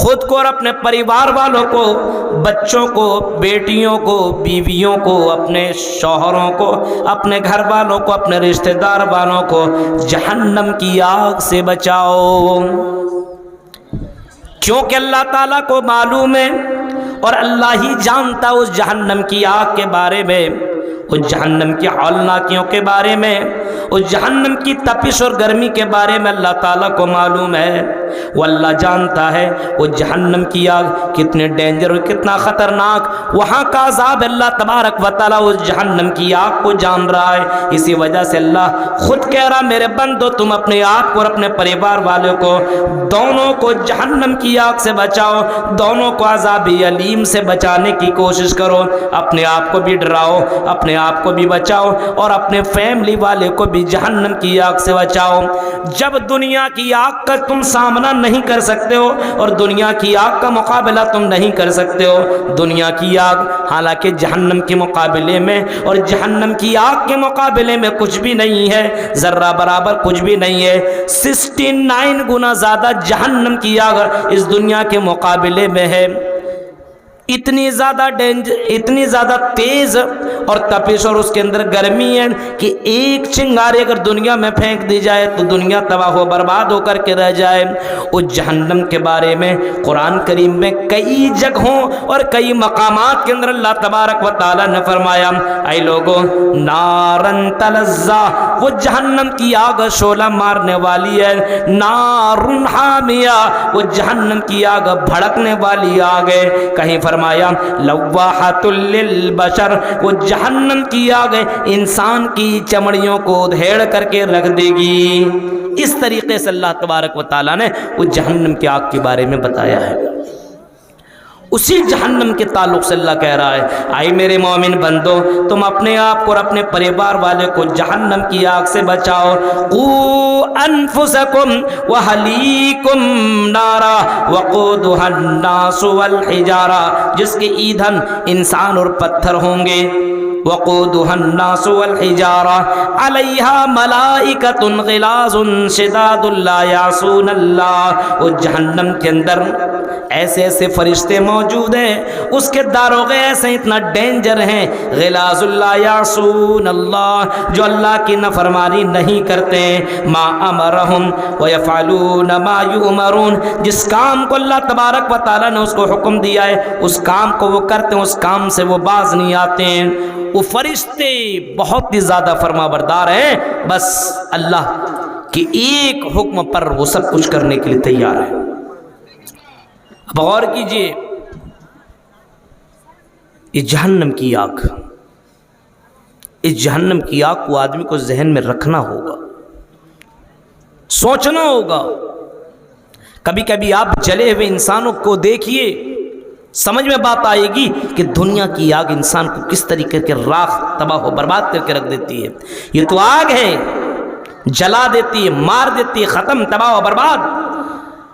خود کو اور اپنے پریوار والوں کو، بچوں کو، بیٹیوں کو، بیویوں کو، اپنے شوہروں کو، اپنے گھر والوں کو، اپنے رشتہ دار والوں کو جہنم کی آگ سے بچاؤ۔ کیونکہ اللہ تعالیٰ کو معلوم ہے اور اللہ ہی جانتا اس جہنم کی آگ کے بارے میں، اس جہنم کی ہولناکیوں کے بارے میں، اس جہنم کی تپش اور گرمی کے بارے میں اللہ تعالیٰ کو معلوم ہے۔ وہ اللہ جانتا ہے وہ جہنم کی آگ کتنے ڈینجر اور کتنا خطرناک، وہاں کا عذاب اللہ تبارک و تعالیٰ اس جہنم کی آگ کو جان رہا ہے۔ اسی وجہ سے اللہ خود کہہ رہا میرے بندو تم اپنے آپ کو اور اپنے پریوار والوں کو دونوں کو جہنم کی آگ سے بچاؤ، دونوں کو عذاب علیم سے بچانے کی کوشش کرو۔ اپنے آپ کو بھی ڈراؤ، اپنے آپ کو بھی بچاؤ اور اپنے فیملی والے کو بھی جہنم کی آگ سے بچاؤ۔ جب دنیا کی آگ کا تم سامنا نہیں کر سکتے ہو اور دنیا کی آگ کا مقابلہ تم نہیں کر سکتے ہو، دنیا کی آگ حالانکہ جہنم کے مقابلے میں اور جہنم کی آگ کے مقابلے میں کچھ بھی نہیں ہے، ذرہ برابر کچھ بھی نہیں ہے۔ 69 گنا زیادہ جہنم کی آگ اس دنیا کے مقابلے میں ہے۔ اتنی زیادہ ڈینجر، اتنی زیادہ تیز اور تپش اور اس کے اندر گرمی ہے کہ ایک چنگاری اگر دنیا میں پھینک دی جائے تو دنیا تباہ و برباد ہو کر کے رہ جائے۔ اس جہنم کے بارے میں قرآن کریم میں کئی جگہوں اور کئی مقامات کے اندر اللہ تبارک و تعالیٰ نے فرمایا اے لوگوں نارن تلظا، وہ جہنم کی آگ شعلہ مارنے والی ہے، نارن حامیہ، وہ جہنم کی آگ بھڑکنے والی آگ ہے۔ کہیں فرمایا لواحۃ للبشر، وہ جہنم کی آگ انسان کی چمڑیوں کو ادھیڑ کر کے رکھ دے گی۔ اس طریقے سے اللہ تبارک و تعالیٰ نے وہ جہنم کی آگ کے بارے میں بتایا ہے۔ اسی جہنم کے تعلق سے اللہ کہہ رہا ہے اے میرے مومن بندو تم اپنے آپ کو اور اپنے پریوار والے کو جہنم کی آگ سے بچاؤ۔ قوا انفسکم واہلیکم نارا وقودھا الناس والحجارہ، جس کے ایندھن انسان اور پتھر ہوں گے۔ وقودھا الناس والحجارہ علیہا ملائکۃ غلاظ شداد لا یعصون اللہ، وہ جہنم کے اندر ایسے ایسے فرشتے موجود ہیں، اس کے داروغے ایسے اتنا ڈینجر ہیں، غلاظ لا یعصون اللہ، جو اللہ کی نافرمانی نہیں کرتے، ما امرہم ویفعلون ما یؤمرون، جس کام کو اللہ تبارک و تعالیٰ نے اس کو حکم دیا ہے اس کام کو وہ کرتے ہیں، اس کام سے وہ باز نہیں آتے ہیں۔ وہ فرشتے بہت ہی زیادہ فرما بردار ہیں، بس اللہ کے ایک حکم پر وہ سب کچھ کرنے کے لیے تیار ہے۔ اب غور کیجئے، یہ جہنم کی آگ، اس جہنم کی آگ کو آدمی کو ذہن میں رکھنا ہوگا، سوچنا ہوگا۔ کبھی کبھی آپ جلے ہوئے انسانوں کو دیکھیے، سمجھ میں بات آئے گی کہ دنیا کی آگ انسان کو کس طریقے کے راکھ تباہ و برباد کر کے رکھ دیتی ہے۔ یہ تو آگ ہے، جلا دیتی ہے، مار دیتی ہے، ختم، تباہ و برباد۔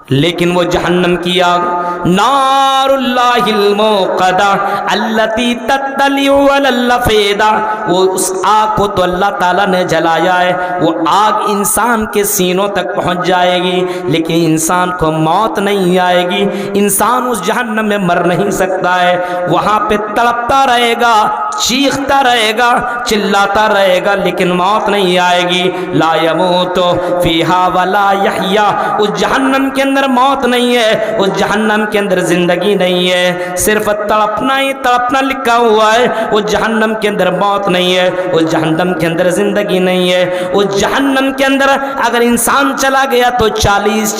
لیکن وہ جہنم کی آگ نار اللہ الموقدہ التی تطلع علی الافئدہ، وہ اس آگ کو تو اللہ تعالیٰ نے جلایا ہے، وہ آگ انسان کے سینوں تک پہنچ جائے گی لیکن انسان کو موت نہیں آئے گی۔ انسان اس جہنم میں مر نہیں سکتا ہے، وہاں پہ تڑپتا رہے گا، چیختا رہے گا، چلاتا رہے گا لیکن موت نہیں آئے گی۔ لا یموت فیہا ولا یحیا، اس جہنم کے اندر موت نہیں ہے، اس جہنم کے اندر زندگی نہیں ہے، صرف تڑپنا ہی تڑپنا لکھا ہوا ہے۔ اس جہنم کے اندر موت نہیں ہے، اس جہنم کے اندر زندگی نہیں ہے۔ اس جہنم کے اندر اگر انسان چلا گیا تو 40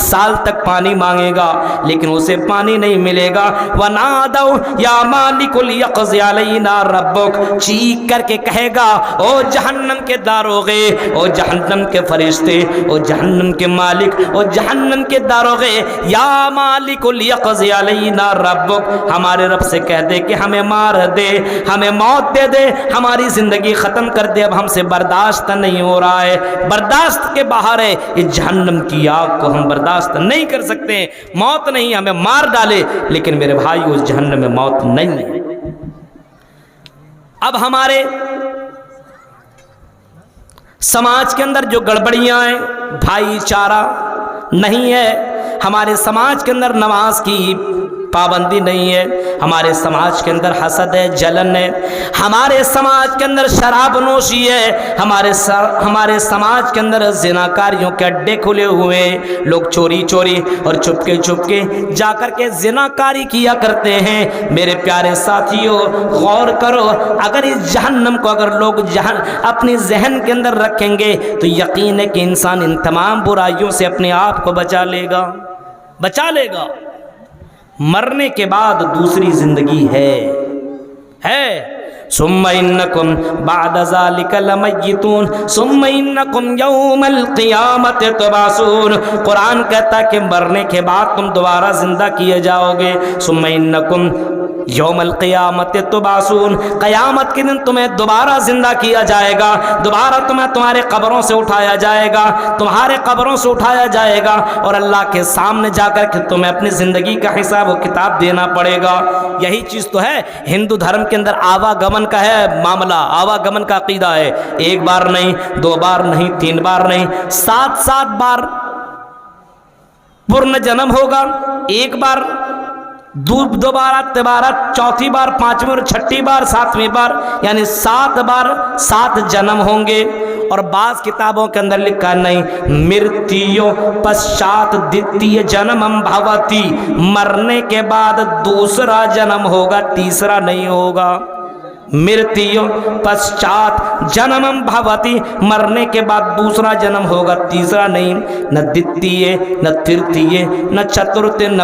سال تک پانی مانگے گا لیکن اسے پانی نہیں ملے گا۔ وَنَادَوْا يَا مَالِكُ لِيَقْضِ عَلَيْنَا رَبُّكَ، چیخ کر کے کہے گا او جہنم کے داروغے، او جہنم کے فرشتے، او جہنم کے مالک، او جہنم کے داروغے، یا مالک لیقض علینا ربک، ہمارے رب سے کہہ دے کہ ہمیں مار دے، ہمیں موت دے دے، ہماری زندگی ختم کر دے، اب ہم سے برداشت نہیں ہو رہا ہے، برداشت کے باہر ہے، اس جہنم کی آگ کو ہم برداشت نہیں کر سکتے، موت نہیں، ہمیں مار ڈالے۔ لیکن میرے بھائی اس جہنم میں موت نہیں ہے۔ اب ہمارے سماج کے اندر جو گڑبڑیاں ہیں، بھائی چارہ نہیں ہے, ہمارے سماج کے اندر نماز کی پابندی نہیں ہے, ہمارے سماج کے اندر حسد ہے, جلن ہے, ہمارے سماج کے اندر شراب نوشی ہے, ہمارے سماج کے اندر زناکاریوں کے اڈے کھلے ہوئے ہیں, لوگ چوری چوری اور چپ کے جا کر کے زناکاری کیا کرتے ہیں. میرے پیارے ساتھیوں غور کرو, اگر اس جہنم کو اگر لوگ اپنی ذہن کے اندر رکھیں گے تو یقین ہے کہ انسان ان تمام برائیوں سے اپنے آپ کو بچا لے گا. مرنے کے بعد دوسری زندگی ہے. ثم انکم بعد ذلک لمیتون ثم انکم یوم القیامت تبعثون. قرآن کہتا ہے کہ مرنے کے بعد تم دوبارہ زندہ کیے جاؤ گے. ثم انکم یوم القیامت تبعثون, قیامت کے دن تمہیں دوبارہ زندہ کیا جائے گا, دوبارہ تمہیں تمہارے قبروں سے اٹھایا جائے گا, تمہارے قبروں سے اٹھایا جائے گا اور اللہ کے سامنے جا کر کے تمہیں اپنی زندگی کا حساب و کتاب دینا پڑے گا. یہی چیز تو ہے ہندو دھرم کے اندر آواگمن کا ہے معاملہ, آواگمن کا عقیدہ ہے. ایک بار نہیں, دو بار نہیں, تین بار نہیں, 7 بار پرن جنم ہوگا. ایک بار, دوبارہ, تیبارہ, چوتھی بار, پانچویں اور چھٹی بار, 7ویں بار, یعنی 7 بار 7 جنم ہوں گے. اور بعض کتابوں کے اندر لکھا نہیں مرتیو پشچات دتیہ جنمم بھوتی, مرنے کے بعد دوسرا جنم ہوگا, تیسرا نہیں ہوگا. مرتیو پشچات جنمم بھوتی, مرنے کے بعد دوسرا جنم ہوگا, تیسرا نہیں. نہ دتیہ نہ ترتیہ نہ چترتھ نہ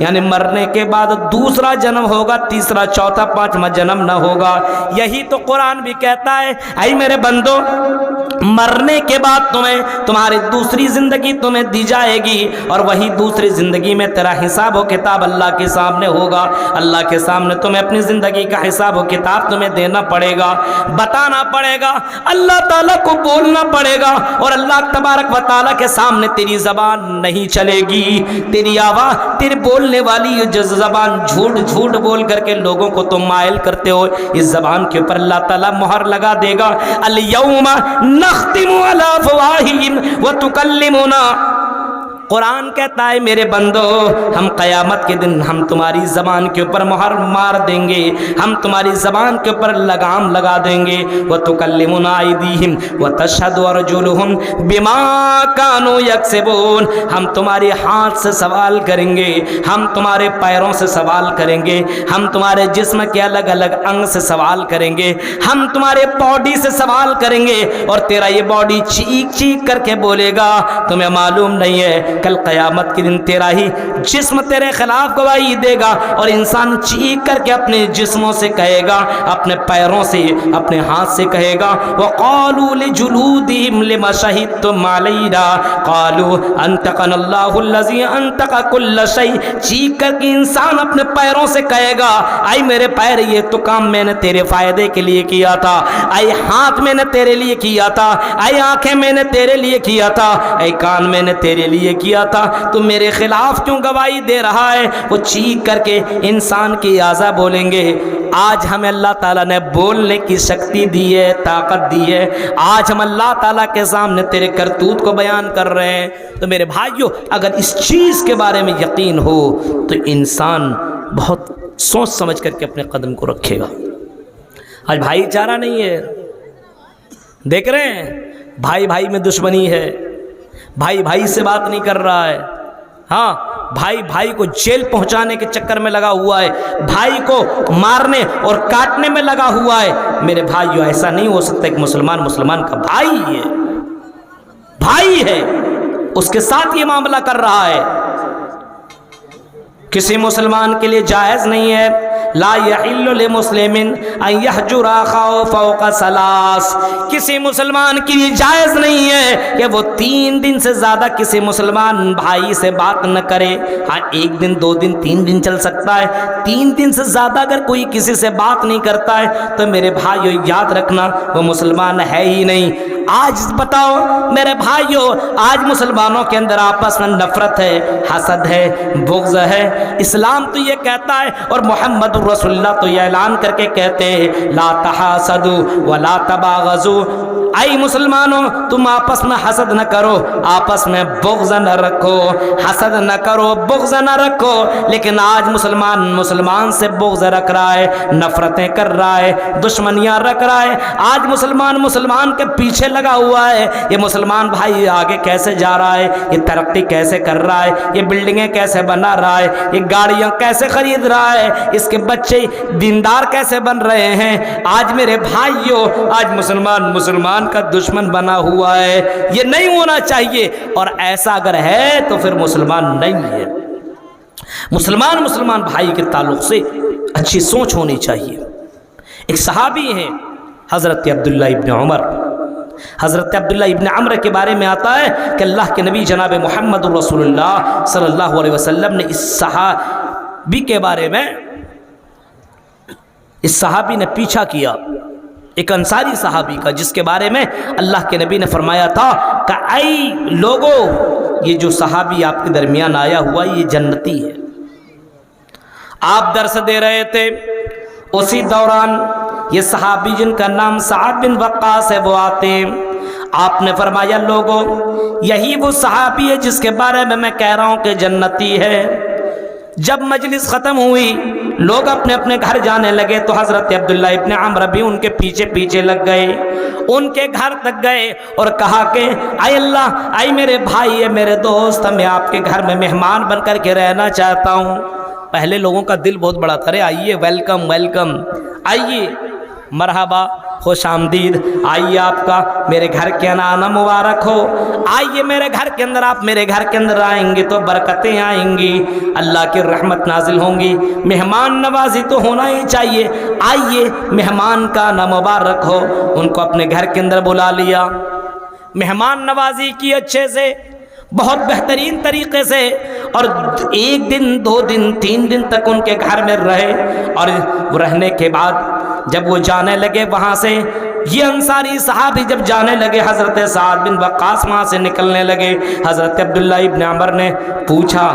یعنی مرنے کے بعد دوسرا جنم ہوگا, تیسرا, چوتھا, 5واں جنم نہ ہوگا. یہی تو قرآن بھی کہتا ہے اے میرے بندو, مرنے کے بعد تمہاری دوسری زندگی تمہیں دی جائے گی اور وہی دوسری زندگی میں تیرا حساب و کتاب اللہ کے سامنے ہوگا. اللہ کے سامنے تمہیں اپنی زندگی کا حساب و کتاب تمہیں دینا پڑے گا, بتانا پڑے گا, اللہ تعالیٰ کو بولنا پڑے گا. اور اللہ تبارک و تعالیٰ کے سامنے تیری زبان نہیں چلے گی, تیری آواز, تیرے بولنے والی جو زبان جھوٹ بول کر کے لوگوں کو تم مائل کرتے ہو, اس زبان کے اوپر اللہ تعالیٰ مہر لگا دے گا. الیوم نختم علی افواہہم وتکلمنا. قرآن کہتا ہے میرے بندو, ہم قیامت کے دن ہم تمہاری زبان کے اوپر مہر مار دیں گے, ہم تمہاری زبان کے اوپر لگام لگا دیں گے. وَتُكَلِّمُنَا أَيْدِيهِمْ وَتَشْهَدُ أَرْجُلُهُمْ بِمَا كَانُوا يَكْسِبُونَ. ہم تمہارے ہاتھ سے سوال کریں گے, ہم تمہارے پیروں سے سوال کریں گے, ہم تمہارے جسم کے الگ الگ انگ سے سوال کریں گے, ہم تمہارے باڈی سے سوال کریں گے. اور تیرا یہ باڈی چیخ کر کے بولے گا, تمہیں معلوم نہیں ہے کل قیامت کے دن تیرا ہی جسم تیرے خلاف گواہی دے گا. اور انسان چیخ کر کے اپنے جسموں سے کہے گا, اپنے پیروں سے, اپنے ہاتھ سے کہے گا وَقَالُوا لِجُلُودِهِمْ لِمَ شَهِدتُّمْ عَلَيْنَا قَالُوا أَنطَقَنَا اللَّهُ الَّذِي أَنطَقَ كُلَّ شَيْءٍ. چیخ کر کے انسان اپنے پیروں سے کہے گا اے میرے پیر, یہ تو کام میں نے تیرے فائدے کے لیے کیا تھا, اے ہاتھ میں نے تیرے لیے کیا تھا, اے آنکھیں میں نے تیرے لیے کیا تھا, اے کان میں نے تیرے لیے کیا تھا, تو میرے خلاف کیوں گواہی دے رہا ہے. وہ چیخ کر کے انسان کی اعضاء بولیں گے. آج ہمیں اللہ تعالیٰ نے بولنے کی شکتی دی ہے, طاقت دی ہے, آج ہم اللہ تعالیٰ کے سامنے تیرے کرتوت کو بیان کر رہے ہیں. تو میرے بھائیوں, اگر اس چیز کے بارے میں یقین ہو تو انسان بہت سوچ سمجھ کر کے اپنے قدم کو رکھے گا. آج بھائی چارہ نہیں ہے, دیکھ رہے ہیں بھائی بھائی میں دشمنی ہے, بھائی بھائی سے بات نہیں کر رہا ہے, ہاں بھائی بھائی کو جیل پہنچانے کے چکر میں لگا ہوا ہے, بھائی کو مارنے اور کاٹنے میں لگا ہوا ہے. میرے بھائیو, ایسا نہیں ہو سکتا کہ مسلمان کا بھائی ہے, اس کے ساتھ یہ معاملہ کر رہا ہے. کسی مسلمان کے لیے جائز نہیں ہے, لا یحل لمسلم ان یحجر اخاه فوق 3. کسی مسلمان کے لیے جائز نہیں ہے کہ وہ 3 دن سے زیادہ کسی مسلمان بھائی سے بات نہ کرے. ہاں 1 دن 2 دن 3 دن چل سکتا ہے, 3 دن سے زیادہ اگر کوئی کسی سے بات نہیں کرتا ہے تو میرے بھائیو یاد رکھنا وہ مسلمان ہے ہی نہیں. آج بتاؤ میرے بھائیوں، آج مسلمانوں کے اندر آپس میں نفرت ہے، حسد ہے، بغض ہے۔ اسلام تو یہ کہتا ہے اور محمد رسول اللہ تو یہ اعلان کر کے کہتے ہیں لا تحاسدوا ولا تباغضوا، اے مسلمانوں تم آپس میں حسد نہ کرو، آپس میں بغض نہ رکھو، حسد نہ کرو، بغض نہ رکھو۔ لیکن آج مسلمان سے بغض رکھ رہا ہے، نفرتیں کر رہا ہے، دشمنیاں رکھ رہا ہے۔ آج مسلمان کے پیچھے لگا ہوا ہے، یہ مسلمان بھائی آگے کیسے جا رہا ہے، یہ ترقی کیسے کر رہا ہے، یہ بلڈنگیں کیسے بنا رہا ہے، یہ گاڑیاں کیسے خرید رہا ہے، اس کے بچے دیندار کیسے بن رہے ہیں۔ آج میرے بھائیوں، آج مسلمان کا دشمن بنا ہوا ہے۔ یہ نہیں ہونا چاہیے، اور ایسا اگر ہے تو پھر مسلمان نہیں ہے۔ مسلمان بھائی کے تعلق سے اچھی سوچ ہونی چاہیے۔ ایک صحابی ہیں حضرت عبداللہ ابن عمر، حضرت عبداللہ ابن عمر کے بارے میں آتا ہے کہ اللہ کے نبی جناب محمد رسول اللہ صلی اللہ علیہ وسلم نے اس صحابی کے بارے میں، اس صحابی نے پیچھا کیا، ایک انصاری صحابی کا، جس کے بارے میں اللہ کے نبی نے فرمایا تھا کہ اے لوگو، یہ جو صحابی آپ کے درمیان آیا ہوا یہ جنتی ہے۔ آپ درس دے رہے تھے، اسی دوران یہ صحابی جن کا نام سعد بن وقاص ہے وہ آتے ہیں۔ آپ نے فرمایا لوگو، یہی وہ صحابی ہے جس کے بارے میں کہہ رہا ہوں کہ جنتی ہے۔ جب مجلس ختم ہوئی، لوگ اپنے اپنے گھر جانے لگے تو حضرت عبداللہ ابن عمر بھی ان کے پیچھے پیچھے لگ گئے، ان کے گھر تک گئے اور کہا کہ اے اللہ، اے میرے بھائی، اے میرے دوست، میں آپ کے گھر میں مہمان بن کر کے رہنا چاہتا ہوں۔ پہلے لوگوں کا دل بہت بڑا تھا، آئیے، ویلکم ویلکم، آئیے، مرحبا، خوش آمدید، آئیے، آپ کا میرے گھر کے آنا مبارک ہو، آئیے میرے گھر کے اندر، آپ میرے گھر کے اندر آئیں گے تو برکتیں آئیں گی، اللہ کی رحمت نازل ہوں گی، مہمان نوازی تو ہونا ہی چاہیے، آئیے مہمان کا آنا مبارک ہو۔ ان کو اپنے گھر کے اندر بلا لیا، مہمان نوازی کی اچھے سے، بہت بہترین طریقے سے، اور 1 دن 2 دن 3 دن تک ان کے گھر میں رہے، اور رہنے کے بعد جب وہ جانے لگے وہاں سے، یہ انصاری صحابی جب جانے لگے، حضرت سعد بن وقاص وہاں سے نکلنے لگے، حضرت عبداللہ ابن عمر نے پوچھا،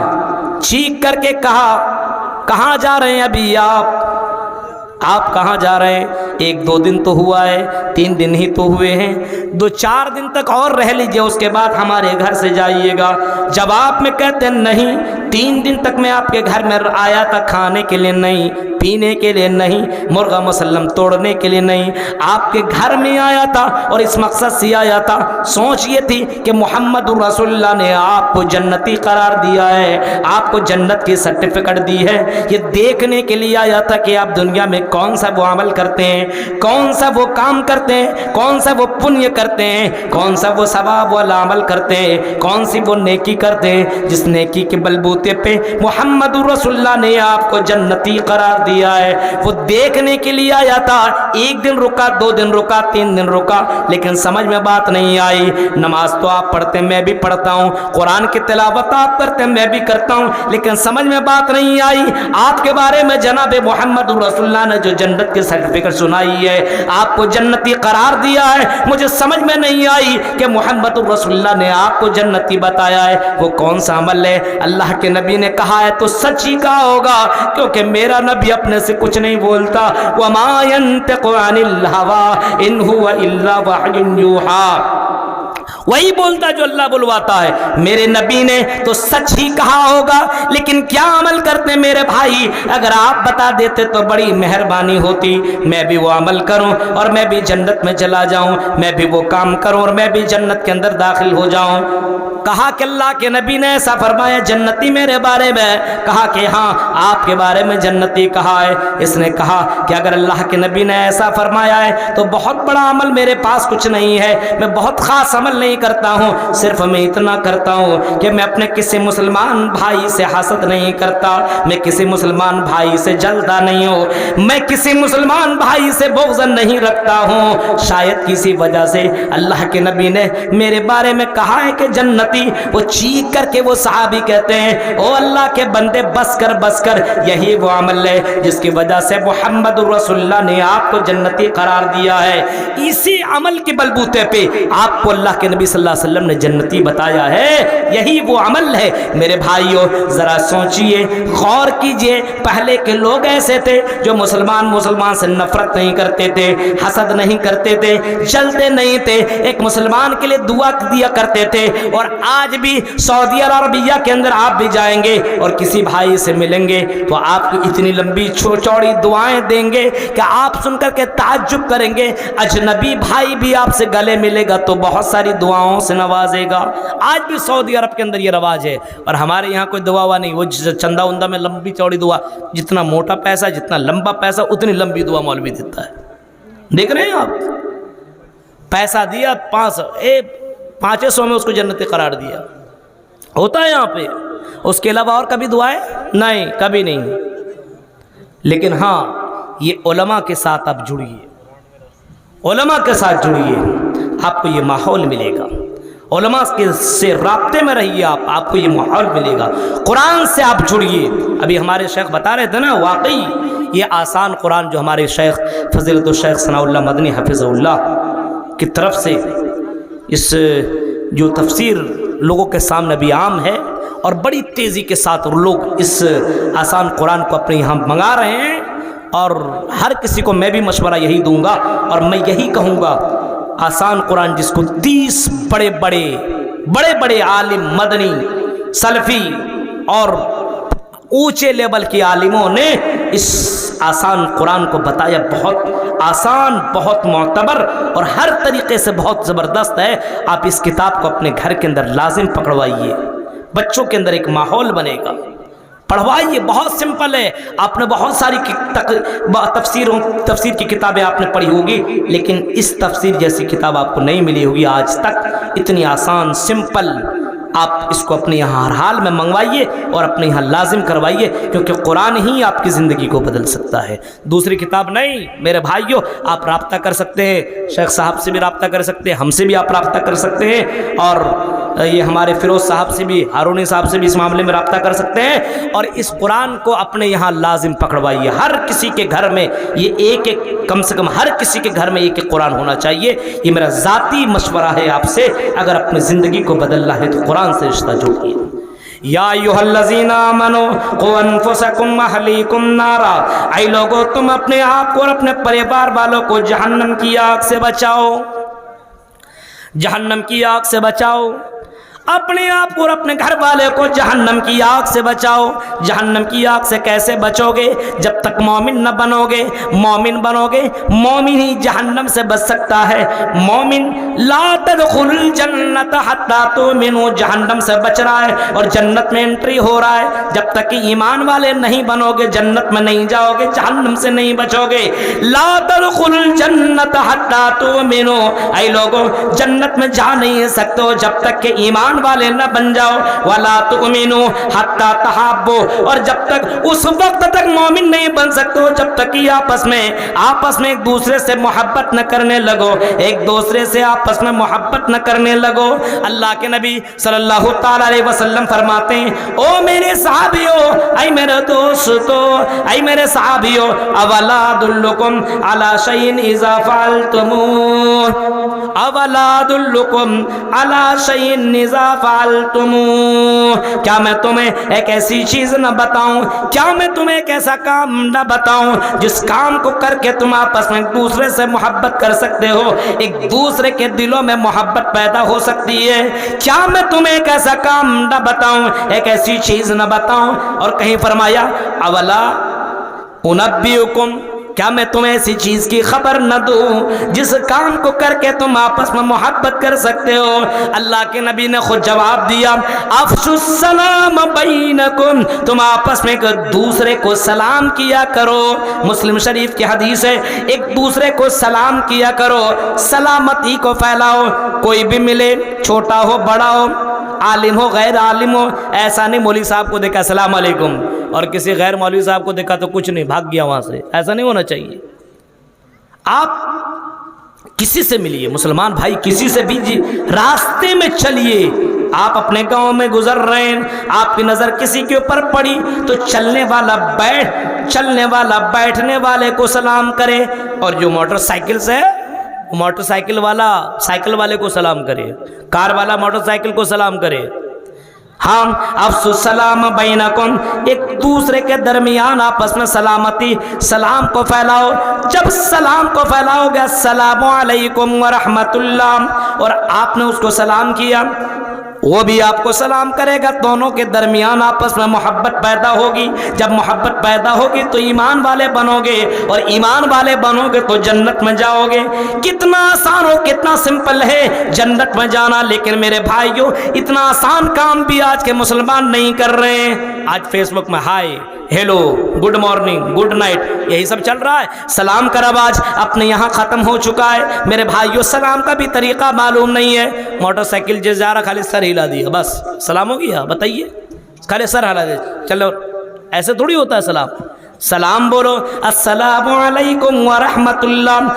چیخ کر کے کہا، کہاں جا رہے ہیں ابھی آپ کہاں جا رہے ہیں؟ 1-2 دن تو ہوا ہے، 3 دن ہی تو ہوئے ہیں، 2-4 دن تک اور رہ لیجئے، اس کے بعد ہمارے گھر سے جائیے گا۔ جب آپ میں کہتے ہیں نہیں، 3 دن تک میں آپ کے گھر میں آیا تھا، کھانے کے لیے نہیں، پینے کے لیے نہیں، مرغا مسلم توڑنے کے لیے نہیں، آپ کے گھر میں آیا تھا اور اس مقصد سے آیا تھا، سوچ یہ تھی کہ محمد رسول اللہ نے آپ کو جنتی قرار دیا ہے، آپ کو جنت کی سرٹیفکیٹ دی ہے، یہ دیکھنے کے لیے آیا تھا کہ آپ دنیا میں کون سا وہ عمل کرتے ہیں، کون سا وہ کام کرتے ہیں، کون سا وہ پنیہ کرتے ہیں، کون سا وہ ثواب والا عمل کرتے ہیں، کون سی وہ نیکی کرتے ہیں جس نیکی کے بلبوتے پہ محمد رسول اللہ نے آپ کو جنتی قرار دیا ہے۔ وہ دیکھنے کے لیے آیا تھا، 1 دن رکا، 2 دن رکا، 3 دن رکا، لیکن سمجھ میں بات نہیں آئی۔ نماز تو آپ پڑھتے ہیں، میں بھی پڑھتا ہوں، قرآن کی تلاوت آپ کرتے ہیں، میں بھی کرتا ہوں، لیکن سمجھ میں بات نہیں آئی۔ آپ کے بارے میں جناب محمد رسول اللہ نے جو جنت کی سرٹیفکیٹ سنائی ہے، آپ کو جنتی قرار دیا ہے، مجھے سمجھ میں نہیں آئی کہ محمد رسول اللہ نے آپ کو جنتی بتایا ہے، وہ کون سا عمل ہے؟ اللہ کے نبی نے کہا ہے تو سچ ہی کہا ہوگا، کیونکہ میرا نبی اپنے سے کچھ نہیں بولتا، وَمَا يَنْتِقُ عَنِ الْهَوَىٰ إِنْ هُوَ إِلَّا وَحْيٌ يُوحَىٰ، وہی بولتا جو اللہ بلواتا ہے۔ میرے نبی نے تو سچ ہی کہا ہوگا، لیکن کیا عمل کرتے میرے بھائی؟ اگر آپ بتا دیتے تو بڑی مہربانی ہوتی، میں بھی وہ عمل کروں اور میں بھی جنت میں چلا جاؤں، میں بھی وہ کام کروں اور میں بھی جنت کے اندر داخل ہو جاؤں۔ کہا کہ اللہ کے نبی نے ایسا فرمایا جنتی میرے بارے میں؟ کہا کہ ہاں، آپ کے بارے میں جنتی کہا ہے۔ اس نے کہا کہ اگر اللہ کے نبی نے ایسا فرمایا ہے تو بہت بڑا عمل میرے پاس کچھ نہیں ہے، میں بہت خاص عمل نہیں نہیں کرتا ہوں، صرف میں اتنا کرتا ہوں کہ میں اپنے کسی مسلمان بھائی سے حسد نہیں کرتا، میں کسی مسلمان بھائی سے جلتا نہیں ہوں، میں کسی مسلمان بھائی سے بغض نہیں رکھتا ہوں۔ شاید کسی وجہ سے اللہ کے نبی نے میرے بارے میں کہا ہے کہ جنتی، وہ چیخ کر کے وہ صحابی کہتے ہیں او اللہ کے بندے بس کر بس کر، یہی وہ عمل ہے جس کی وجہ سے محمد رسول اللہ نے آپ کو جنتی قرار دیا ہے، اسی عمل کے بلبوتے پہ آپ کو اللہ کے نبی صلی اللہ علیہ وسلم نے جنتی بتایا ہے، یہی وہ عمل ہے۔ میرے بھائیوں ذرا سوچئے، غور کیجئے، پہلے کے لوگ ایسے تھے جو مسلمان سے نفرت نہیں کرتے تھے، حسد نہیں کرتے تھے، جلتے نہیں تھے، ایک مسلمان کے لیے دعا دیا کرتے تھے۔ اور آج بھی سعودی عربیہ کے اندر آپ بھی جائیں گے اور کسی بھائی سے ملیں گے تو آپ کو اتنی لمبی چوڑی دعائیں دیں گے کہ آپ سن کر کے تعجب کریں گے، اجنبی بھائی بھی آپ سے گلے ملے گا تو بہت ساری دعاؤں سے نوازے گا۔ آج بھی سعودی عرب کے اندر یہ رواج ہے، اور ہمارے یہاں کوئی دعا ہوا نہیں، وہ چندہ وندہ میں لمبی چوڑی دعا، جتنا موٹا پیسہ جتنا لمبا پیسہ اتنی لمبی دعا مولوی دیتا ہے۔ دیکھ رہے ہیں آپ، پیسہ دیا 500 میں اس کو جنتی قرار دیا، ہوتا ہے یہاں پہ۔ اس کے علاوہ اور کبھی دعائیں نہیں، کبھی نہیں۔ لیکن ہاں یہ علماء کے ساتھ آپ جڑیے، علماء کے ساتھ جڑیے، آپ کو یہ ماحول ملے گا، علماء سے رابطے میں رہیے، آپ کو یہ ماحول ملے گا، قرآن سے آپ جڑیے۔ ابھی ہمارے شیخ بتا رہے تھے نا، واقعی یہ آسان قرآن جو ہمارے شیخ فضیلت الشیخ ثناء اللہ مدنی حفظہ اللہ کی طرف سے اس جو تفسیر لوگوں کے سامنے بھی عام ہے، اور بڑی تیزی کے ساتھ لوگ اس آسان قرآن کو اپنے یہاں منگا رہے ہیں، اور ہر کسی کو میں بھی مشورہ یہی دوں گا اور میں یہی کہوں گا، آسان قرآن جس کو 30 بڑے بڑے عالم مدنی سلفی اور اونچے لیول کے عالموں نے اس آسان قرآن کو بتایا، بہت آسان، بہت معتبر اور ہر طریقے سے بہت زبردست ہے۔ آپ اس کتاب کو اپنے گھر کے اندر لازم پکڑوائیے، بچوں کے اندر ایک ماحول بنے گا، پڑھوائیے، بہت سمپل ہے۔ آپ نے بہت ساری تفسیر کی کتابیں آپ نے پڑھی ہوگی، لیکن اس تفسیر جیسی کتاب آپ کو نہیں ملی ہوگی آج تک، اتنی آسان سمپل۔ آپ اس کو اپنے یہاں ہر حال میں منگوائیے اور اپنے یہاں لازم کروائیے، کیونکہ قرآن ہی آپ کی زندگی کو بدل سکتا ہے، دوسری کتاب نہیں۔ میرے بھائیوں، آپ رابطہ کر سکتے ہیں، شیخ صاحب سے بھی رابطہ کر سکتے ہیں، ہم سے بھی آپ رابطہ کر سکتے ہیں، اور یہ ہمارے فیروز صاحب سے بھی، ہارونی صاحب سے بھی اس معاملے میں رابطہ کر سکتے ہیں، اور اس قرآن کو اپنے یہاں لازم پکڑوائیے۔ ہر کسی کے گھر میں یہ کم سے کم ہر کسی کے گھر میں ایک قرآن ہونا چاہیے، یہ میرا ذاتی مشورہ ہے آپ سے۔ اگر اپنی زندگی کو بدلنا ہے تو قرآن سے رشتہ جوڑیے۔ یا ایھا الذین آمنوا قوا انفسکم واہلیکم نارا، اے لوگو تم اپنے آپ کو اور اپنے پریوار والوں کو جہنم کی آگ سے بچاؤ، جہنم کی آگ سے بچاؤ، اپنے آپ کو اور اپنے گھر والے کو جہنم کی آگ سے بچاؤ۔ جہنم کی آگ سے کیسے بچو گے؟ جب تک مومن نہ بنو گے، مومن بنو گے، مومن ہی جہنم سے بچ سکتا ہے۔ مومن لا تدخل الجنت حتی تؤمنوا، جہنم سے بچ رہا ہے اور جنت میں انٹری ہو رہا ہے۔ جب تک کہ ایمان والے نہیں بنو گے جنت میں نہیں جاؤ گے، جہنم سے نہیں بچو گے۔ لا تدخل الجنت حتی تؤمنوا، اے لوگوں جنت میں جا نہیں سکتے ہو جب تک کہ ایمان والے نہ بن جاؤ۔ ولا تؤمنوا حتی تحابوا، اور جب تک اس وقت تک مومن نہیں بن سکتے ہو جب تک کہ آپس میں ایک دوسرے سے محبت نہ کرنے لگو، ایک دوسرے سے آپس میں محبت نہ کرنے لگو۔ اللہ کے نبی صلی اللہ تعالی علیہ وسلم فرماتے ہیں، او میرے صحابیوں، اے میرے دوستو، اے میرے صحابیوں، اولا ادلکم علی شیء اذا فعلتموہ، اولا ادلکم علی شیء اذا فعلتموہ، کیا میں تمہیں ایک ایسی چیز نہ بتاؤں، کیا میں تمہیں ایک ایسا کام نہ بتاؤں جس کام کو کر کے تم آپس میں ایک دوسرے سے محبت کر سکتے ہو، ایک دوسرے کے دلوں میں محبت پیدا ہو سکتی ہے؟ کیا میں تمہیں ایک ایسا کام نہ بتاؤں، ایک ایسی چیز نہ بتاؤں؟ اور کہیں فرمایا اولا انبئکم کیا میں تمہیں ایسی چیز کی خبر نہ دوں جس کام کو کر کے تم آپس میں محبت کر سکتے ہو؟ اللہ کے نبی نے خود جواب دیا افشوا السلام بینکم، تم آپس میں ایک دوسرے کو سلام کیا کرو۔ مسلم شریف کی حدیث ہے ایک دوسرے کو سلام کیا کرو، سلامتی کو پھیلاؤ۔ کوئی بھی ملے، چھوٹا ہو بڑا ہو، عالم ہو غیر عالم ہو، ایسا نہیں مولوی صاحب کو دیکھا السلام علیکم اور کسی غیر مولوی صاحب کو دیکھا تو کچھ نہیں، بھاگ گیا وہاں سے، ایسا نہیں ہونا چاہیے۔ آپ کسی سے ملیے، مسلمان بھائی کسی سے بھی راستے میں چلیے، آپ اپنے گاؤں میں گزر رہے ہیں، آپ کی نظر کسی کے اوپر پڑی تو چلنے والا بیٹھنے والے کو سلام کرے، اور جو موٹر سائیکل سے ہے موٹر سائیکل والا سائیکل والے کو سلام کرے، کار والا موٹر سائیکل کو سلام کرے۔ ہم افشوا السلام بینکم، ایک دوسرے کے درمیان آپس میں سلامتی، سلام کو پھیلاؤ۔ جب سلام کو پھیلاؤ گے السلام علیکم ورحمۃ اللہ، اور آپ نے اس کو سلام کیا، وہ بھی آپ کو سلام کرے گا، دونوں کے درمیان آپس میں محبت پیدا ہوگی۔ جب محبت پیدا ہوگی تو ایمان والے بنو گے، اور ایمان والے بنو گے تو جنت میں جاؤ گے۔ کتنا آسان ہو، کتنا سمپل ہے جنت میں جانا، لیکن میرے بھائیوں اتنا آسان کام بھی آج کے مسلمان نہیں کر رہے ہیں۔ آج فیس بک میں hi, hello, good morning, good night, یہی سب چل رہا ہے۔ سلام کا رواج اپنے یہاں ختم ہو چکا ہے میرے بھائیوں، سلام کا بھی طریقہ معلوم نہیں ہے۔ موٹر سائیکل جو جا رہا خالی سر ہلا دیا، بس سلام ہو گیا، بتائیے، خالی سر ہلا دیا، چلو ایسے تھوڑی ہوتا ہے سلام۔ سلام بولو السلام علیکم ورحمۃ اللہ،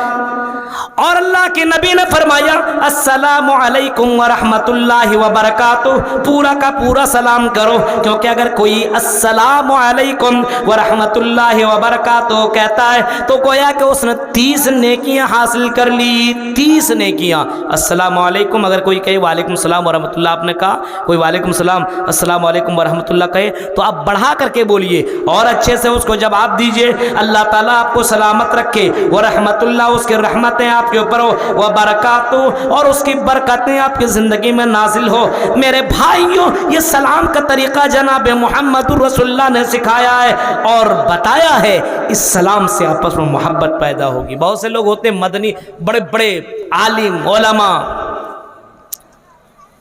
اور اللہ کے نبی نے فرمایا السلام علیکم ورحمۃ اللہ وبرکاتہ، پورا کا پورا سلام کرو، کیونکہ اگر کوئی السلام علیکم ورحمۃ اللہ وبرکاتہ کہتا ہے تو گویا کہ اس نے 30 نیکیاں حاصل کر لی، 30 نیکیاں۔ السلام علیکم اگر کوئی کہے وعلیکم السلام ورحمۃ اللہ، آپ نے کہا کوئی وعلیکم السلام السلام علیکم ورحمۃ اللہ کہے تو آپ بڑھا کر کے بولیے اور اچھے سے اس کو جواب دیجئے، اللہ تعالیٰ آپ کو سلامت رکھے، ورحمۃ اللہ اس کے رحمتیں آپ کے اوپر ہو، وبرکاتہ اور اس کی برکتیں آپ کی زندگی میں نازل ہو۔ میرے بھائیوں یہ سلام کا طریقہ جناب محمد رسول اللہ نے سکھایا ہے اور بتایا ہے، اس سلام سے آپس میں محبت پیدا ہوگی۔ بہت سے لوگ ہوتے ہیں مدنی، بڑے بڑے عالم علماء،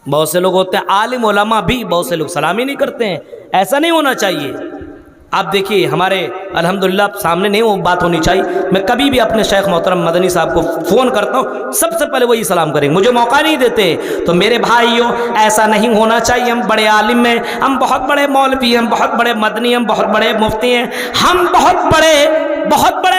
بہت سے لوگ ہوتے ہیں عالم علماء بھی بہت سے لوگ سلام ہی نہیں کرتے ہیں، ایسا نہیں ہونا چاہیے۔ آپ دیکھیے ہمارے الحمدللہ سامنے نہیں وہ بات ہونی چاہیے، میں کبھی بھی اپنے شیخ محترم مدنی صاحب کو فون کرتا ہوں سب سے پہلے وہی سلام کریں، مجھے موقع نہیں دیتے۔ تو میرے بھائیوں ایسا نہیں ہونا چاہیے، ہم بڑے عالم ہیں، ہم بہت بڑے مولوی ہیں، ہم بہت بڑے مدنی ہیں، ہم بہت بڑے مفتی ہیں، ہم بہت بڑے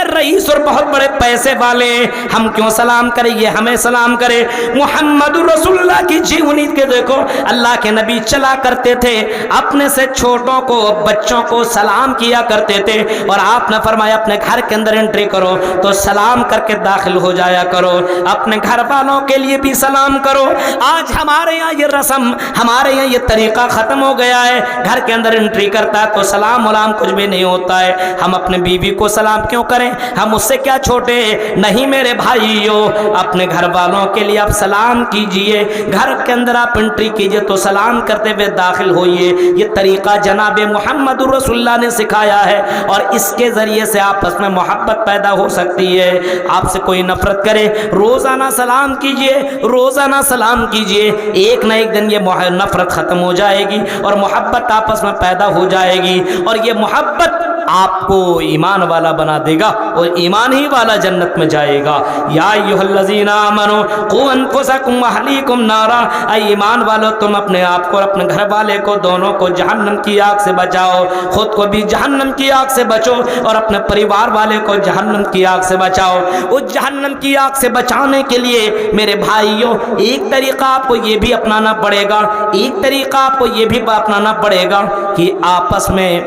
رئیس اور بہت بڑے پیسے والے ہیں، ہم کیوں سلام کریں؟ یہ ہمیں سلام کرے۔ محمد رسول اللہ کی جیونی کے دیکھو، اللہ کے نبی چلا کرتے تھے، اپنے سے چھوٹوں کو بچوں کو سلام کیا کرتے تھے، اور آپ نے فرمایا اپنے گھر کے اندر انٹری کرو تو سلام کر کے داخل ہو جایا کرو، اپنے گھر والوں کے لیے بھی سلام کرو۔ آج ہمارے یہاں یہ رسم، ہمارے یہاں یہ طریقہ ختم ہو گیا ہے، گھر کے اندر انٹری کرتا ہے تو سلام ولام کچھ بھی نہیں ہوتا ہے۔ ہم اپنے بیوی کو سلام کیوں کریں؟ ہم اس سے کیا چھوٹے ہیں؟ نہیں میرے بھائیوں، اپنے گھر والوں کے لیے آپ سلام کیجئے، گھر کے اندر آپ انٹری کیجئے تو سلام کرتے ہوئے داخل ہوئیے۔ یہ طریقہ جناب محمد رسول اللہ نے سکھایا ہے، اور اس کے ذریعے سے آپس میں محبت پیدا ہو سکتی ہے۔ آپ سے کوئی نفرت کرے، روزانہ سلام کیجئے، روزانہ سلام کیجئے، ایک نہ ایک دن یہ نفرت ختم ہو جائے گی اور محبت آپس میں پیدا ہو جائے گی، اور یہ محبت آپ کو ایمان والا بنا دے گا اور ایمان ہی والا جنت میں جائے گا۔ یا ایھا الذین آمنوا قوا انفسکم واہلیکم نارا، اے ایمان والو تم اپنے آپ کو اور اپنے گھر والے کو دونوں کو جہنم کی آگ سے بچاؤ، خود کو بھی جہنم کی آگ سے بچو اور اپنے پریوار والے کو جہنم کی آگ سے بچاؤ۔ اس جہنم کی آگ سے بچانے کے لیے میرے بھائیوں ایک طریقہ آپ کو یہ بھی اپنانا پڑے گا، ایک طریقہ آپ کو یہ بھی اپنانا پڑے گا کہ آپس میں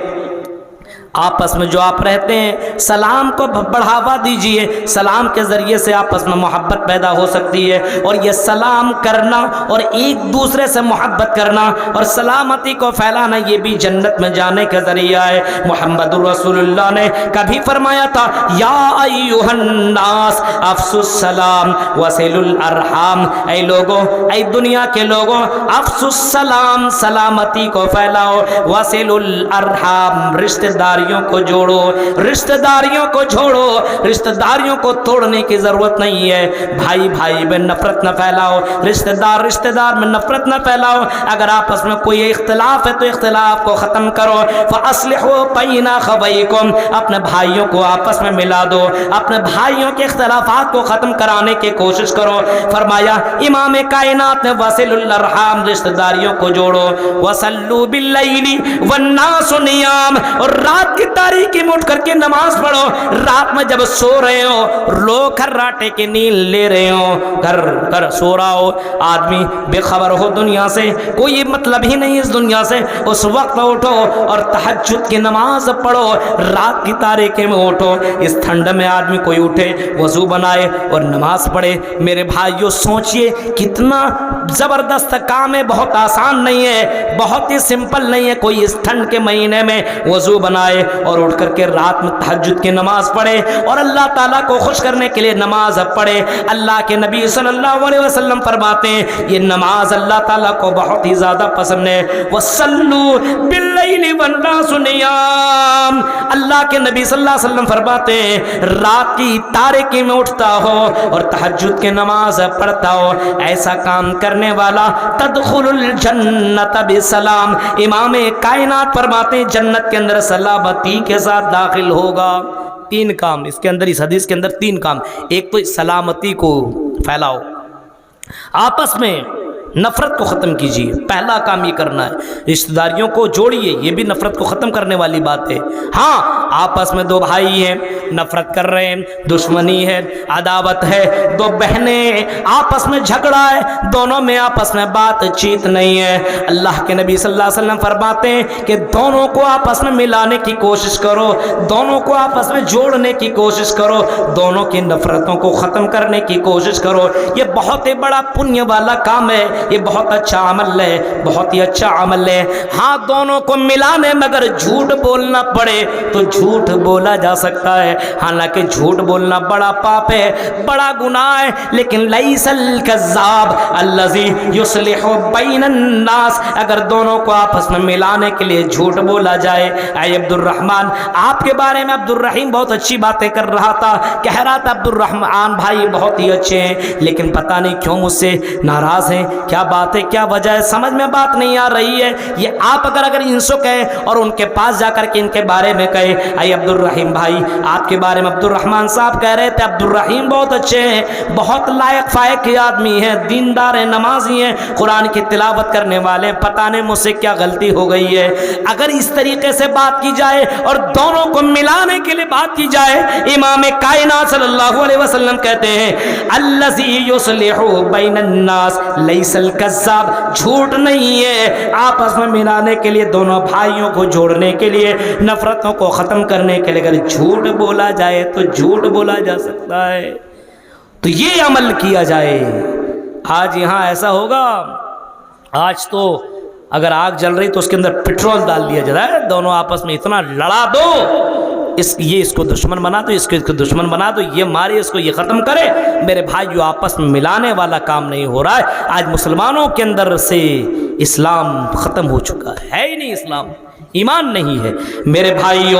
جو آپ رہتے ہیں سلام کو بڑھاوا دیجئے، سلام کے ذریعے سے آپس میں محبت پیدا ہو سکتی ہے، اور یہ سلام کرنا اور ایک دوسرے سے محبت کرنا اور سلامتی کو پھیلانا یہ بھی جنت میں جانے کا ذریعہ ہے۔ محمد رسول اللہ نے کبھی فرمایا تھا یا ایھا الناس افشوا السلام وصلوا الارحام، اے لوگوں، اے دنیا کے لوگوں، افشوا السلام، سلامتی کو پھیلاؤ، وصلوا الارحام، رشتہ داری داریوں کو جوڑو، رشتہ داریوں کو جوڑو، رشتہ داریوں کو توڑنے کی ضرورت نہیں ہے۔ بھائی بھائی میں نفرت نہ پھیلاؤ، رشتہ دار میں نفرت نہ پھیلاؤ۔ اگر آپس میں کوئی اختلاف ہے تو اختلاف کو ختم کرو۔ فَأَصْلِحُوا بَيْنَ أَخَوَيْكُمْ، اپنے بھائیوں کو آپس میں ملا دو، اپنے بھائیوں کے اختلافات کو ختم کرانے کی کوشش کرو۔ فرمایا امام کائنات نے وَصِلُوا الْأَرْحَامَ، رشتہ داریوں کو جوڑو۔ وَصَلُّوا بِاللَّيْلِ وَالنَّاسُ نِيَامٌ، اور رات کی تاریکی میں اٹھ کر کے نماز پڑھو۔ رات میں جب سو رہے ہو، لوگ کراٹے کی نیند لے رہے ہو، گھر سو رہا ہو، آدمی بے خبر ہو دنیا سے، کوئی مطلب ہی نہیں اس دنیا سے، اس وقت اٹھو اور تہجد کی نماز پڑھو۔ رات کی تاریکی میں اٹھو، اس ٹھنڈ میں آدمی کوئی اٹھے، وضو بنائے اور نماز پڑھے۔ میرے بھائیو سوچئے کتنا زبردست کام ہے، بہت آسان نہیں ہے، بہت ہی سمپل نہیں ہے۔ کوئی اس ٹھنڈ کے مہینے میں وضو بنائے اور اٹھ کر کے رات میں تہجد کی نماز پڑھے اور اللہ تعالیٰ کو خوش کرنے کے لیے نماز پڑھے۔ اللہ کے نبی صلی اللہ علیہ وسلم فرماتے ہیں یہ نماز اللہ تعالیٰ کو بہت ہی زیادہ پسند ہے۔ وَصَلُّوا بِاللَّيْلِ وَالنَّاسُ نِيَامٌ، اللہ کے نبی صلی اللہ علیہ وسلم فرماتے ہیں رات کی تاریکی میں اٹھتا ہو اور تہجد کی نماز پڑھتا ہو، ایسا کام کرنے والا تدخل الجنت بسلام، امام کائنات فرماتے ہیں جنت کے اندر سلامتی کے ساتھ داخل ہوگا۔ تین کام اس کے اندر، اس حدیث کے اندر تین کام۔ ایک تو سلامتی کو پھیلاؤ، آپس میں نفرت کو ختم کیجیے، پہلا کام یہ کرنا ہے۔ رشتہ داریوں کو جوڑیے، یہ بھی نفرت کو ختم کرنے والی بات ہے۔ ہاں آپس میں دو بھائی ہیں، نفرت کر رہے ہیں، دشمنی ہے، عداوت ہے، دو بہنیں آپس میں جھگڑا ہے، دونوں میں آپس میں بات چیت نہیں ہے، اللہ کے نبی صلی اللہ علیہ وسلم فرماتے ہیں کہ دونوں کو آپس میں ملانے کی کوشش کرو، دونوں کو آپس میں جوڑنے کی کوشش کرو، دونوں کی نفرتوں کو ختم کرنے کی کوشش کرو۔ یہ بہت ہی بڑا پنیہ والا کام ہے، یہ بہت اچھا عمل ہے، بہت ہی اچھا عمل ہے۔ ہاں دونوں کو ملانے میں اگر جھوٹ بولنا پڑے تو جھوٹ بولا جا سکتا ہے، حالانکہ جھوٹ بولنا بڑا پاپ ہے، بڑا گناہ ہے، لیکن لیس الکذاب الذی یصلح بین الناس، اگر دونوں کو آپس میں ملانے کے لیے جھوٹ بولا جائے۔ اے عبد الرحمن، آپ کے بارے میں عبد الرحیم بہت اچھی باتیں کر رہا تھا، کہہ رہا تھا عبد الرحمن بھائی بہت ہی اچھے ہیں، لیکن پتہ نہیں کیوں مجھ سے ناراض ہیں، کیا بات ہے، کیا وجہ ہے، سمجھ میں بات نہیں آ رہی ہے۔ یہ آپ اگر ان سے کہیں اور ان کے پاس جا کر کے ان کے بارے میں کہیں اے عبد الرحیم بھائی آپ کے بارے میں عبد الرحمن صاحب کہہ رہے تھے عبد الرحیم بہت اچھے ہیں، بہت لائق فائق آدمی ہیں، دیندار ہیں، نمازی ہیں، قرآن کی تلاوت کرنے والے ہیں، پتہ نہیں مجھ سے کیا غلطی ہو گئی ہے۔ اگر اس طریقے سے بات کی جائے اور دونوں کو ملانے کے لیے بات کی جائے، امام کائنات صلی اللہ علیہ وسلم کہتے ہیں الذی یصلح بین الناس لیس الکذاب، جھوٹ نہیں ہے، آپس میں ملانے کے لیے، دونوں بھائیوں کو جوڑنے کے لیے، نفرتوں کو ختم کرنے کے لیے اگر جھوٹ بولا جائے تو جھوٹ بولا جا سکتا ہے، تو یہ عمل کیا جائے۔ آج یہاں ایسا ہوگا، آج تو اگر آگ جل رہی تو اس کے اندر پٹرول ڈال دیا جاتا ہے، دونوں آپس میں اتنا لڑا دو، یہ اس کو دشمن بنا دو، اس کو دشمن بنا دو، یہ مارے اس کو، یہ ختم کرے۔ میرے بھائیو آپس میں ملانے والا کام نہیں ہو رہا ہے۔ آج مسلمانوں کے اندر سے اسلام ختم ہو چکا ہے ہی نہیں، اسلام ایمان نہیں ہے۔ میرے بھائیو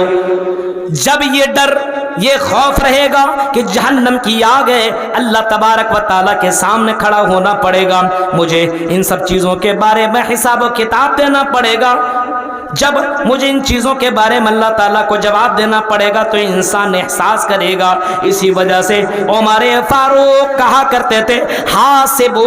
جب یہ ڈر، یہ خوف رہے گا کہ جہنم کی آگ ہے، اللہ تبارک و تعالیٰ کے سامنے کھڑا ہونا پڑے گا، مجھے ان سب چیزوں کے بارے میں حساب و کتاب دینا پڑے گا، جب مجھے ان چیزوں کے بارے میں اللہ تعالیٰ کو جواب دینا پڑے گا تو انسان احساس کرے گا۔ اسی وجہ سے عمر فاروق کہا کرتے تھے حاسبو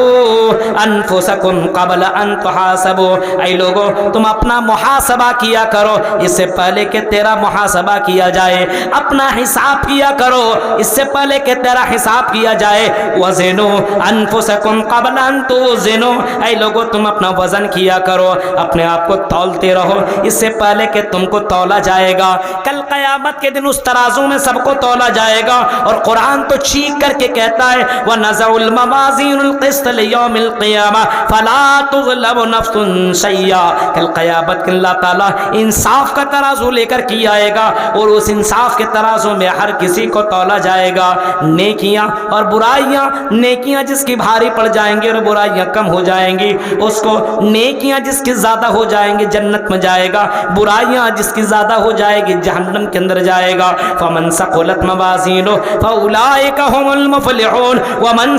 انفسکم قبل ان تحاسبو، اے لوگو تم اپنا محاسبہ کیا کرو اس سے پہلے کہ تیرا محاسبہ کیا جائے، اپنا حساب کیا کرو اس سے پہلے کہ تیرا حساب کیا جائے۔ وزنو انفسکم قبل ان توزنو، اے لوگو تم اپنا وزن کیا کرو، اپنے آپ کو تولتے رہو اس سے پہلے کہ تم کو تولا جائے گا۔ کل قیامت کے دن اس ترازو میں سب کو تولا جائے گا، اور قرآن تو چیخ کر کے کہتا ہے وَنَزَعُ الْمَوَازِينَ الْقِسْطَ لِيَوْمِ الْقِيَامَةِ فَلَا تُظْلَمُ نَفْسٌ شَيْئًا، کل قیامت کے اللہ تعالیٰ انصاف کا ترازو لے کر کی آئے گا، اور اس انصاف کے ترازو میں ہر کسی کو تولا جائے گا، نیکیاں اور برائیاں، نیکیاں جس کی بھاری پڑ جائیں گی اور برائیاں کم ہو جائیں گی، اس کو نیکیاں جس کی زیادہ ہو جائیں گی جنت میں جائے جائے گا، برائیاں جس کی زیادہ ہو جائے گی جہنم کے اندر جائے گا۔ فمن ثقلت موازینہ فاولئک هم المفلحون ومن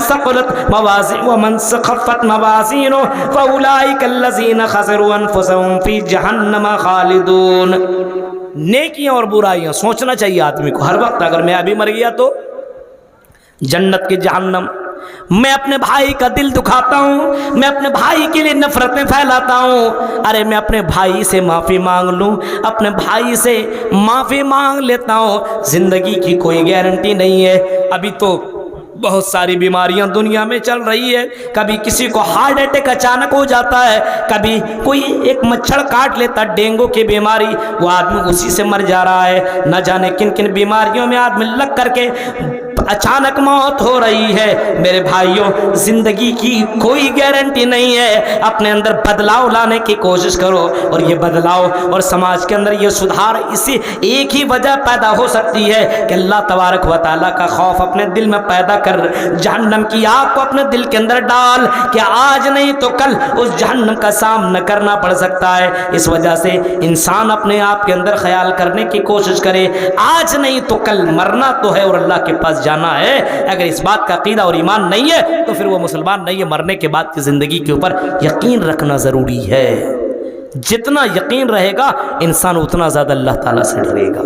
خفت موازینہ فاولئک الذین خسروا انفسهم فی جہنم خالدون۔ نیکیاں اور برائیاں سوچنا چاہیے آدمی کو ہر وقت، اگر میں ابھی مر گیا تو جنت کی جہنم، میں اپنے بھائی کا دل دکھاتا ہوں، میں اپنے بھائی کے لیے نفرتیں پھیلاتا ہوں، ارے میں اپنے بھائی سے معافی مانگ لوں، اپنے بھائی سے معافی مانگ لیتا ہوں۔ زندگی کی کوئی گارنٹی نہیں ہے، ابھی تو بہت ساری بیماریاں دنیا میں چل رہی ہے، کبھی کسی کو ہارٹ اٹیک اچانک ہو جاتا ہے، کبھی کوئی ایک مچھر کاٹ لیتا ڈینگو کی بیماری، وہ آدمی اسی سے مر جا رہا ہے، نہ جانے کن کن بیماریوں میں آدمی لگ کر کے اچانک موت ہو رہی ہے۔ میرے بھائیوں، زندگی کی کوئی گارنٹی نہیں ہے، اپنے اندر بدلاؤ لانے کی کوشش کرو، اور یہ بدلاؤ اور سماج کے اندر یہ سدھار اسی ایک ہی وجہ پیدا ہو سکتی ہے کہ اللہ تبارک و تعالیٰ کا خوف اپنے دل میں پیدا کر، جہنم کی آگ کو اپنے دل کے اندر ڈال کہ آج نہیں تو کل اس جہنم کا سامنا کرنا پڑ سکتا ہے۔ اس وجہ سے انسان اپنے آپ کے اندر خیال کرنے کی کوشش کرے، آج نہیں تو کل مرنا تو ہے اور اللہ کے پاس جانا ہے۔ اگر اس بات کا عقیدہ اور ایمان نہیں ہے تو پھر وہ مسلمان نہیں ہے۔ مرنے کے بعد کی زندگی کے اوپر یقین رکھنا ضروری ہے، جتنا یقین رہے گا انسان اتنا زیادہ اللہ تعالیٰ سے ڈرے گا۔